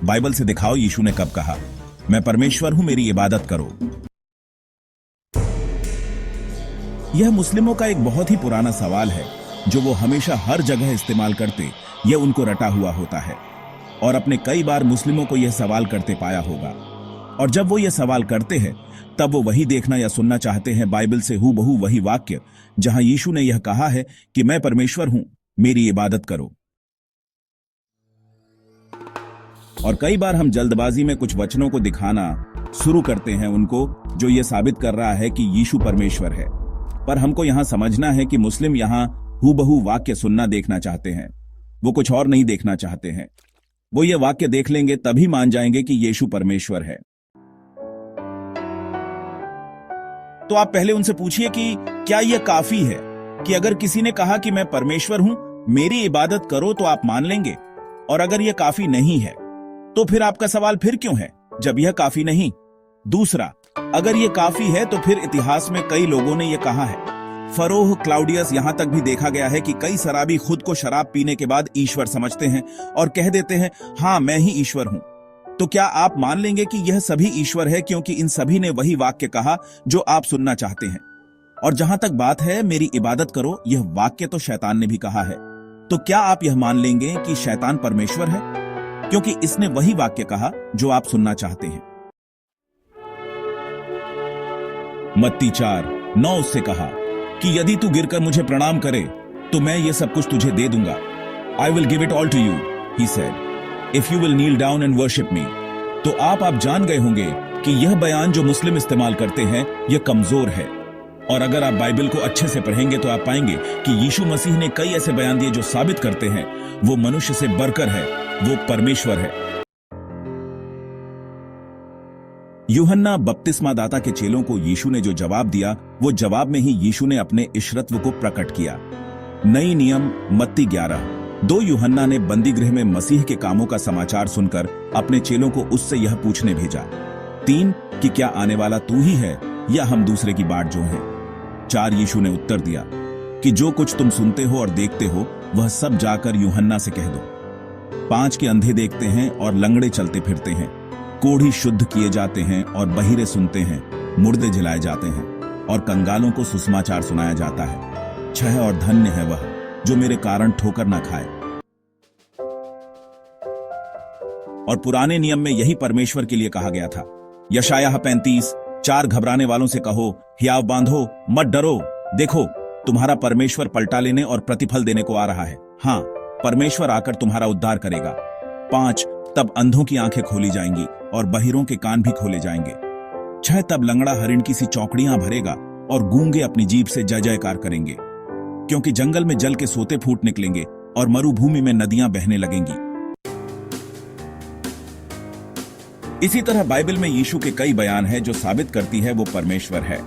Bible से दिखाओ यीशु ने कब कहा, मैं परमेश्वर हूं, मेरी इबादत करो। यह मुस्लिमों का एक बहुत ही पुराना सवाल है जो वो हमेशा हर जगह इस्तेमाल करते, यह उनको रटा हुआ होता है और अपने कई बार मुस्लिमों को यह सवाल करते पाया होगा। और जब वो यह सवाल करते हैं तब वो वही देखना या सुनना चाहते हैं बाइबल से हूबहू वही वाक्य जहां यीशु ने यह कहा है कि मैं परमेश्वर हूं, मेरी इबादत करो। और कई बार हम जल्दबाजी में कुछ वचनों को दिखाना शुरू करते हैं उनको, जो यह साबित कर रहा है कि यीशु परमेश्वर है। पर हमको यहां समझना है कि मुस्लिम यहां हूबहू वाक्य सुनना देखना चाहते हैं, वो कुछ और नहीं देखना चाहते हैं। वो ये वाक्य देख लेंगे तभी मान जाएंगे कि यीशु परमेश्वर है। तो आप पहले उनसे पूछिए कि क्या यह काफी है कि अगर किसी ने कहा कि मैं परमेश्वर हूं, मेरी इबादत करो, तो आप मान लेंगे? और अगर यह काफी नहीं है तो फिर आपका सवाल फिर क्यों है जब यह काफी नहीं? दूसरा, अगर यह काफी है तो फिर इतिहास में कई लोगों ने यह कहा है। फरोह, क्लाउडियस, यहां तक भी देखा गया है कि कई शराबी खुद को शराब पीने के बाद ईश्वर समझते हैं और कह देते हैं, हां मैं ही ईश्वर हूं। तो क्या आप मान लेंगे कि यह सभी ईश्वर है, क्योंकि इन सभी ने वही वाक्य कहा जो आप सुनना चाहते हैं? और जहां तक बात है मेरी इबादत करो, यह वाक्य तो शैतान ने भी कहा है। तो क्या आप यह मान लेंगे कि शैतान परमेश्वर है, क्योंकि इसने वही वाक्य कहा जो आप सुनना चाहते हैं? मत्ती 4:9 उससे कहा कि यदि तू गिरकर मुझे प्रणाम करे तो मैं ये सब कुछ तुझे दे दूंगा। I will give it all to you, he said, if you will kneel down and worship me. तो आप जान गए होंगे कि यह बयान जो मुस्लिम इस्तेमाल करते हैं यह कमजोर है। और अगर आप बाइबल को अच्छे से पढ़ेंगे तो आप पाएंगे कि यीशु मसीह ने कई ऐसे बयान दिए जो साबित करते हैं वो मनुष्य से बढ़कर है, वो परमेश्वर है। यूहन्ना बपतिस्मा दाता के चेलों को यीशु ने जो जवाब दिया, वो जवाब में ही यीशु ने अपने ईश्वरत्व को प्रकट किया। नई नियम मत्ती 11। 2 यूहन्ना ने बंदीगृह में मसीह के कामों का समाचार सुनकर अपने चेलों को उससे यह पूछने भेजा। 3 कि क्या आने वाला तू ही है या हम दूसरे की बाट जो हैं? 4 यीशु ने उत्तर दिया कि जो कुछ तुम सुनते हो और देखते हो वह सब जाकर यूहन्ना से कह दो। 5 के अंधे देखते हैं और लंगड़े चलते फिरते हैं, कोढ़ी शुद्ध किए जाते हैं और बहिरे सुनते हैं, मुर्दे जिलाए जाते हैं और कंगालों को सुसमाचार सुनाया जाता है। 6 और धन्य है वह जो मेरे कारण ठोकर न खाए। और पुराने नियम में यही परमेश्वर के लिए कहा गया था। यशायाह 35:4 घबराने वालों से कहो, हियाव बांधो, मत डरो, देखो तुम्हारा परमेश्वर पलटा लेने और प्रतिफल देने को आ रहा है। हां, परमेश्वर आकर तुम्हारा उद्धार करेगा। 5 तब अंधों की आंखें खोली जाएंगी और बहिरों के कान भी खोले जाएंगे। 6 तब लंगड़ा हरिण की सी चौकड़ियां भरेगा और गूंगे अपनी जीभ से जय जयकार करेंगे, क्योंकि जंगल में जल के सोते फूट निकलेंगे और मरुभूमि में नदियां बहने लगेंगी। इसी तरह बाइबल में यीशु के कई बयान हैं जो साबित करती है वो परमेश्वर है।